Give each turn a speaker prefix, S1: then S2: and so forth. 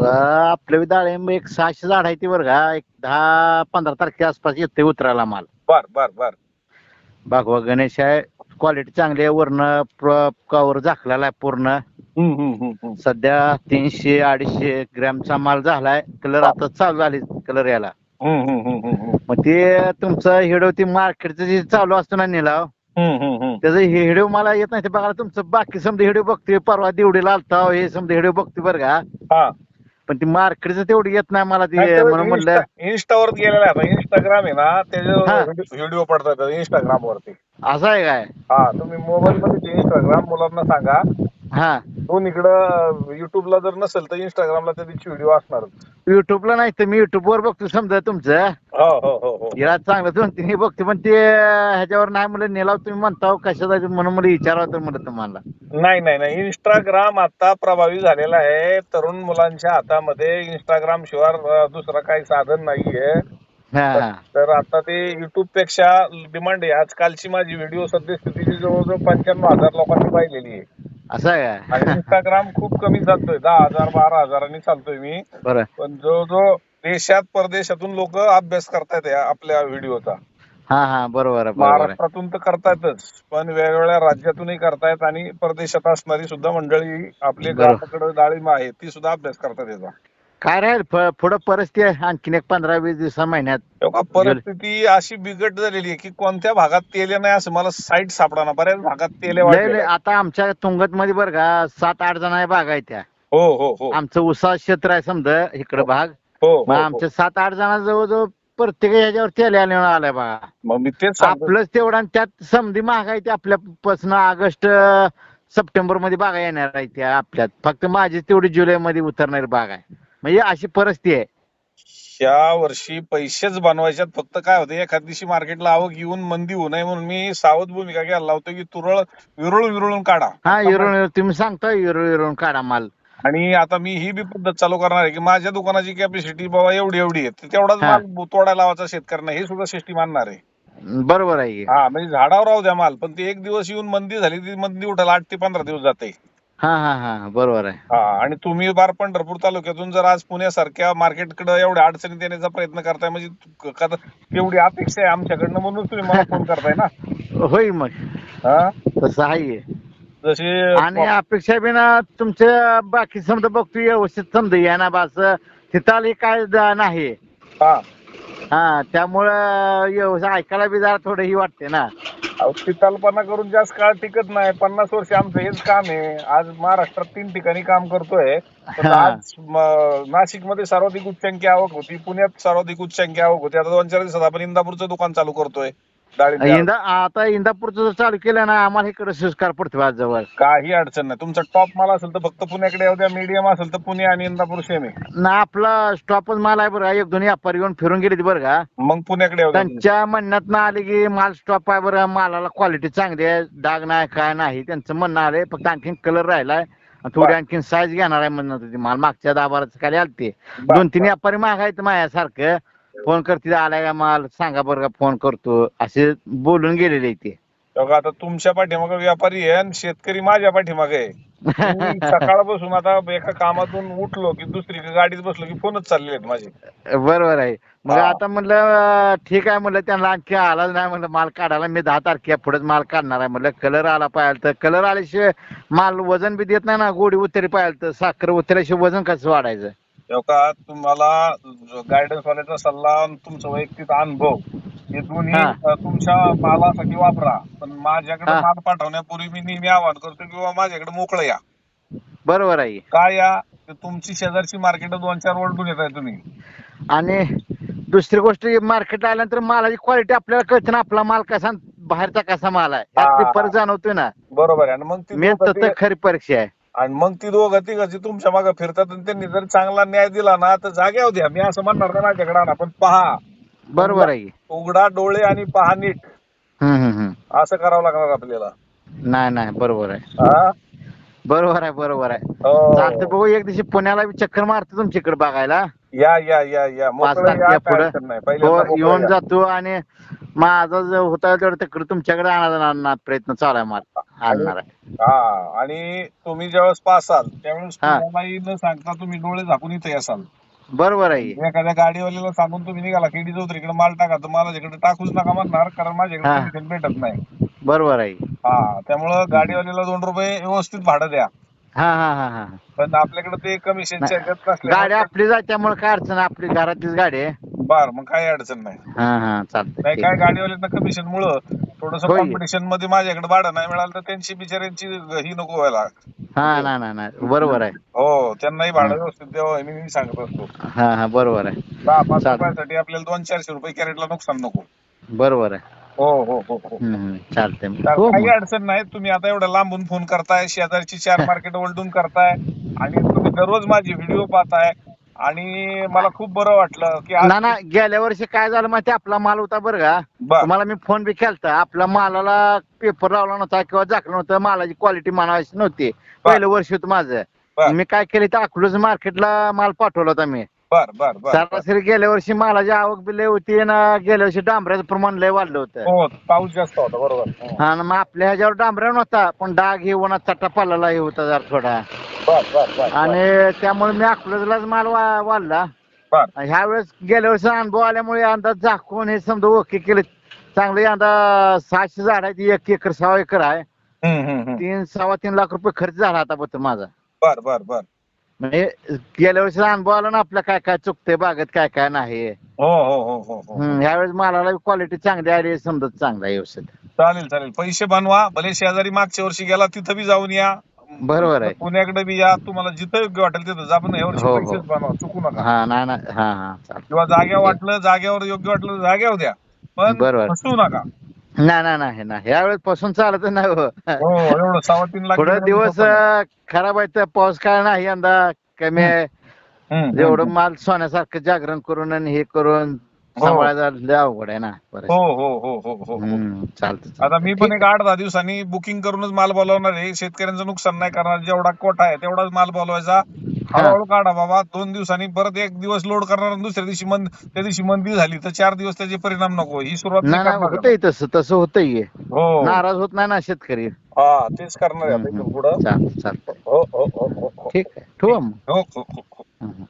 S1: आपल्या डाळिंब एक 600 झाड आहे ती बरं का. एक 10-15 तारखे आसपास येते उतरायला माल.
S2: बर बर बर.
S1: भागवा गणेश आहे. क्वालिटी चांगली आहे. वरनं कवर झाकलेला आहे पूर्ण. सध्या 300-250 ग्रॅमचा माल झालाय. कलर आता चालू झाले कलर यायला. मग ते तुमचं हिडो ती मार्केटचं जे चालू असतो ना निलाव, त्याचं हिडो मला येत नाही. ते बघा तुमचं बाकी समजा हिडो बघतोय. परवा दिवडीला आलता हे समजा हिडो बघतोय बरं का.
S2: हा.
S1: पण ती मार्केटचं तेवढं येत नाही मला
S2: नाही
S1: ते,
S2: तो
S1: म्हणून म्हणलं.
S2: इन्स्टावर गेलेला आहे आता. इंस्टाग्राम आहे ना
S1: हा.
S2: त्याचे व्हिडिओ पडतात इंस्टाग्राम वरती.
S1: असं आहे काय?
S2: हा, तुम्ही मोबाईल मध्ये इंस्टाग्राम मुलांना सांगा.
S1: हा.
S2: इकडं युट्यूबला जर नसेल तर इंस्टाग्रामला त्याची व्हिडिओ असणारच.
S1: युट्यूबला नाही तर मी युट्यूबवर बघतो समजा तुमचं.
S2: हो हो हो हो.
S1: याला चांगलं 2-3 बघतो, पण ते ह्याच्यावर नाही म्हणलं निलाव तुम्ही म्हणता कशाचा म्हणून मला विचारावं तर म्हणलं तुम्हाला.
S2: नाही नाही नाही, इंस्टाग्राम आता प्रभावी झालेला आहे. तरुण मुलांच्या हातामध्ये इंस्टाग्राम शिवाय दुसरं काही साधन नाहीये.
S1: हा.
S2: तर आता ते युट्यूब पेक्षा डिमांड आहे. आजकालची माझी व्हिडिओ सद्यस्थितीची जवळजवळ 95,000 लोकांनी पाहिलेली आहे.
S1: असं आहे
S2: आणि
S1: काय?
S2: इंस्टाग्राम खूप कमी चालतोय, 10,000-12,000 चालतोय मी.
S1: बरं.
S2: पण जो देशात परदेशातून लोक अभ्यास करतायत आपल्या व्हिडिओचा.
S1: हा बरोबर आहे, बरोबर आहे.
S2: महाराष्ट्रातून तर करतायतच, पण वेगवेगळ्या राज्यातूनही करतायत आणि परदेशात असणारी सुद्धा मंडळी आपले गावाकडे डाळिंब आहे ती सुद्धा अभ्यास करतात याचा.
S1: काय राहील पुढं परिस्थिती आहे आणखीन एक 15-20 दिवसा महिन्यात.
S2: तेव्हा परिस्थिती अशी बिकट झालेली आहे की कोणत्या भागात तेल नाही असं मला साईट सापडा. बऱ्याच भागात तेल
S1: लय
S2: वाढलेलं आहे.
S1: आता आमच्या तुंगत मध्ये बरं का 7-8 जण आहे बागायत्या.
S2: हो हो हो
S1: आमचं उसा क्षेत्र आहे समजा इकडं भाग.
S2: हो
S1: मग
S2: हो.
S1: आमच्या 7-8 जण जवळजवळ प्रत्येक ह्याच्यावर तेल आलाय बघा.
S2: मग मी तेच सांगतो.
S1: आपलंच तेवढं आणि त्यात समधी महागाई ते आपल्यापासून ऑगस्ट सप्टेंबर मध्ये बागा येणार आहे त्या आपल्यात. फक्त माझी तेवढी जुलै मध्ये उतरणारी बाग आहे. म्हणजे अशी परिस्थिती आहे.
S2: या वर्षी पैसेच बनवायच्यात. फक्त काय होतं एखाद दिवशी मार्केटला आवक येऊन मंदी होऊ नये म्हणून मी सावध भूमिका घ्यायला लावतो की विरळून काढा.
S1: हा, विरून तुम्ही सांगता विरून काढा माल.
S2: आणि आता मी ही बी पद्धत चालू करणार आहे की माझ्या दुकानाची कॅपॅसिटी बाबा एवढी आहे, तेवढाच माल तोडायला लावायचा शेतकऱ्यांना, हे सुद्धा सिस्टीम आणणार आहे.
S1: बरोबर आहे.
S2: हा, म्हणजे झाडावर राहू द्या माल, पण ते एक दिवस येऊन मंदी झाली ती मंदी उठायला 8 ते 15 दिवस जाते.
S1: हा बरोबर आहे.
S2: हा, आणि तुम्ही बार पंढरपूर तालुक्यातून जर आज पुण्यासारख्या मार्केटकडे एवढ्या अडचणी देण्याचा प्रयत्न करताय म्हणजे तेवढी अपेक्षा आहे आमच्याकडनं म्हणून तुम्ही मला फोन करताय ना.
S1: होय मग
S2: हा,
S1: तसं आहे.
S2: जसे
S1: आणि अपेक्षा बिना तुमच्या बाकी समजा बघतो व्यवस्थित समजा येणार बास तिथं काय नाही.
S2: हा,
S1: त्यामुळं व्यवस्थित ऐकायला बी जरा थोडं ही वाटते ना.
S2: कल्पना करून जास्त काळ टिकत नाही. 50 वर्ष आमचं हेच काम आहे. आज महाराष्ट्रात 3 ठिकाणी काम करतोय. आज नाशिकमध्ये सर्वाधिक उच्चांकी आवक होती, पुण्यात सर्वाधिक उच्चांकी आवक होती. आता 2-4 दिवसात आपण इंदापूरचं दुकान चालू करतोय.
S1: आता इंदापूरचं चालू केलं ना आम्हाला इकडे संस्कार पडतो आज जवळ.
S2: काही अडचण नाही. तुमचा टॉप माल असेल तर फक्त पुण्याकडे येऊ द्या, मीडियम असेल तर पुणे आणि इंदापूर सेम आहे
S1: ना. आपला स्टॉपच माल आहे बरं. 1-2 व्यापारी येऊन फिरून गेले बरं का.
S2: मग पुण्याकडे येऊ द्या.
S1: त्यांच्या म्हणण्यात ना आले की माल स्टॉप आहे बरं, मालाला क्वालिटी चांगली आहे, डाग नाही काय नाही, त्यांचं म्हणणं आलंय. फक्त आणखीन कलर राहिलाय, थोडी आणखीन साईज घेणार आहे म्हणत होती. माल मागच्या 10-12 खाली आलते. 2-3 व्यापारी मागायत माझ्यासारखं फोन करते, आलाय का माल सांगा बरं का, फोन करतो असे बोलून गेलेले ते.
S2: आता तुमच्या पाठीमागे व्यापारी आहे आणि शेतकरी माझ्या पाठीमागे आहे. सकाळपासून आता एका कामातून उठलो की दुसरी गाडीत बसलो की फोनच चालले आहेत माझे.
S1: बरोबर आहे. मग आता म्हणलं ठीक आहे म्हणलं, त्यांना आणखी आलाच नाही म्हणलं माल काढायला. मी 10 तारखेला पुढेच माल काढणार आहे म्हणलं. कलर आला पाहिजे तर, कलर आल्याशिवाय माल वजन बी देत नाही ना. गोडी उतरी पाहिजे तर, साखर उतरल्याशिवाय वजन कसं वाढायचं.
S2: तुम्हाला गायडन्स वाल्याचा सल्ला आणि तुमचा वैयक्तिक अनुभव हे दोन्ही तुमच्या मालासाठी वापरा. पण माझ्याकडे माल पाठवण्यापूर्वी मी नेहमी आवाहन करतो की बाबा माझ्याकडे मोकळं या.
S1: बरोबर आहे.
S2: काय या, तुमची शेजारची मार्केट 2-4 ओळखून येताय तुम्ही.
S1: आणि दुसरी गोष्ट, मार्केटला आल्यानंतर मालाची क्वालिटी आपल्याला कळते ना. आपला माल कसा बाहेरचा कसा माल आहे यात फरक जाणवतोय ना.
S2: बरोबर आहे. आणि मग
S1: मेन खरी परीक्षा आहे.
S2: आणि मग ती दोघं तिघी तुमच्या मागे फिरतात आणि त्यांनी जर चांगला न्याय दिला ना तर जाग्यावर द्या. मी असं म्हणणार नाही माझ्याकडे आणा, पण पहा.
S1: बरोबर आहे.
S2: उघडा डोळे आणि पहा नीट. असं करावं लागणार आपल्याला.
S1: नाही बरोबर आहे. बरोबर आहे. चालतं बघू, एक दिवशी पुण्याला चक्कर मारतो तुमच्याकडे बघायला.
S2: या या या या
S1: 5
S2: मोकळं या,
S1: तारखेला
S2: काय
S1: पुढे
S2: अडचण नाही.
S1: हो
S2: पहिल्यांदा मोकळं
S1: येऊन
S2: या.
S1: जातो आणि माझा जो होता तेवढं तिकडे तुमच्याकडे आणण्याचा प्रयत्न चालू आहे मला
S2: आणि
S1: आणणार आहे.
S2: हा, आणि तुम्ही ज्यावेळेस पासाल त्यावेळेस
S1: हा
S2: कुणालाही न सांगता तुम्ही डोळे झाकून इथे असाल.
S1: बरोबर आहे.
S2: एखाद्या गाडीवाल्याला सांगून तुम्ही निघाला केडी चौधरीकडे माल टाका, तर मला इकडे टाकूच नका म्हणणार, कारण माझ्याकडे
S1: हा
S2: कमिशन भेटत नाही.
S1: बरोबर आहे.
S2: हा, त्यामुळं गाडीवाल्याला 2 रुपये व्यवस्थित भाडं द्या.
S1: हा हा हा हा
S2: पण आपल्याकडे ते कमिशनच्या
S1: नाही,
S2: ह्याच्यात
S1: गाडी
S2: नसल्यामुळे
S1: आपली जाते त्यामुळे काय अडचण नाही. आपली घरातलीच गाडी आहे.
S2: बर, मग काही अडचण नाही.
S1: हा हा चालतंय
S2: नाही,
S1: ठीक
S2: काय
S1: आहे.
S2: गाडीवाल्यांना कमिशन मुळे थोडस
S1: होय
S2: कॉम्पिटिशन मध्ये माझ्याकडे भाडं नाही मिळालं तर त्यांची बिचाऱ्यांची ही नको व्हायला.
S1: हा
S2: म्हणजे
S1: नाही नाही नाही बरोबर आहे.
S2: हो, त्यांनाही
S1: हा
S2: भाडं व्यवस्थित द्यावं हे मी सांगत असतो.
S1: हा हा बरोबर आहे.
S2: 10-5
S1: चाल
S2: रुपयासाठी आपल्याला 200-400 रुपये कॅरेटला नुकसान नको.
S1: बरोबर आहे.
S2: हो हो हो हो हो.
S1: चालतंय मग.
S2: तर
S1: हो
S2: काही
S1: मग
S2: अडचण नाही. तुम्ही आता एवढ्या लांबून फोन करताय, शेजारची 4 मार्केट ओलडून करताय आणि तुम्ही दररोज माझी व्हिडिओ पाहताय आणि मला खूप बरं वाटलं की आज
S1: ना ना गेल्या वर्षी काय झालं माहिती आपला माल होता बरं का.
S2: बर
S1: तुम्हाला मी फोन बी केलता. आपल्या मालाला पेपर लावला नव्हता किंवा झाकलं नव्हतं. मालाची क्वालिटी म्हणायची नव्हती.
S2: बर
S1: पहिलं वर्ष होतं माझं.
S2: बर
S1: मी काय केलं तर अकलूज मार्केटला माल पाठवला होता मी.
S2: बर बर बर बर.
S1: सरासरी गेल्या वर्षी मालाची आवक बी लय होती ना गेल्या वर्षी डांबऱ्याचं प्रमाण लय वाढलं होतं.
S2: हो, पाऊस जास्त होता, बरोबर.
S1: हा ना मग आपल्या ह्याच्यावर डांबऱ्या नव्हता पण डाग हे उन्हात चट्टा पाल्याला हे होता जरा थोडा
S2: बर बर बर बर
S1: आणि त्यामुळे मी अकलूजलाच माल वाढला.
S2: बर.
S1: ह्या वेळेस गेल्या वर्षी अनुभव आल्यामुळे अंदाज झाकून हे समजा ओके केले. चांगले यंदा 600 झाड आहेत. 1 एकर 6 एकर आहे. 3-3.25 लाख रुपये खर्च झाला आता बघ माझा.
S2: बर बर बर.
S1: म्हणजे गेल्या वर्षी अनुभव आला ना आपल्या काय काय चुकते बागेत काय काय नाही.
S2: हो हो हो हो हो.
S1: ह्यावेळेस मालाला क्वालिटी चांगली आली समजत चांगला आहे व्यवस्थित.
S2: चालेल चालेल. पैसे बनवा, भले शेजारी मागच्या वर्षी गेला तिथं बी जाऊन या.
S1: बरोबर आहे.
S2: पुण्याकडे बी या, तुम्हाला जिथं योग्य वाटेल तिथं जा, पण यावर्षी
S1: हो हो
S2: पैसेच बनवा, चुकू नका.
S1: हा नाही नाही हा हा चालतंय.
S2: किंवा जाग्यावर वाटलं, जाग्यावर योग्य वाटलं तर जाग्यावर द्या, पण
S1: बरोबर.
S2: फसवू नका.
S1: नाही नाही नाही नाही ह्यावेळेस पासून चालत नाही हो.
S2: हो, एवढं 3.25 लाख
S1: थोडं
S2: गेलं
S1: दिवस
S2: म्हणजे
S1: खराब आहे तर पाऊस काय नाही यंदा कमी आहे. एवढं माल सोन्यासारखं जागरण करून आणि हे करून
S2: हो.
S1: सांभाळायचं लय अवघड आहे ना बरं.
S2: हो हो हो हो हो हो.
S1: चालतं
S2: आता मी पण एक 8-10 दिवसांनी बुकिंग करूनच माल बोलवणार आहे. शेतकऱ्यांचं नुकसान नाही करणार. जेवढा कोटा आहे तेवढाच माल बोलवायचा. हळूहळू काढा बाबा. 2 दिवसांनी परत 1 दिवस लोड करणार आणि दुसऱ्या दिवशी त्या दिवशी मंदी झाली तर 4 दिवस त्याचे परिणाम नको. ही सुरुवात
S1: नाही नाही
S2: करणार
S1: होतंय तसं होतंय.
S2: हो,
S1: नाराज होत नाही ना शेतकरी.
S2: हा, तेच करणार आहे आता इथून पुढं.
S1: चालतं
S2: हो हो हो हो हो.
S1: ठीक आहे ठेवू मग.
S2: हो हो हो हो.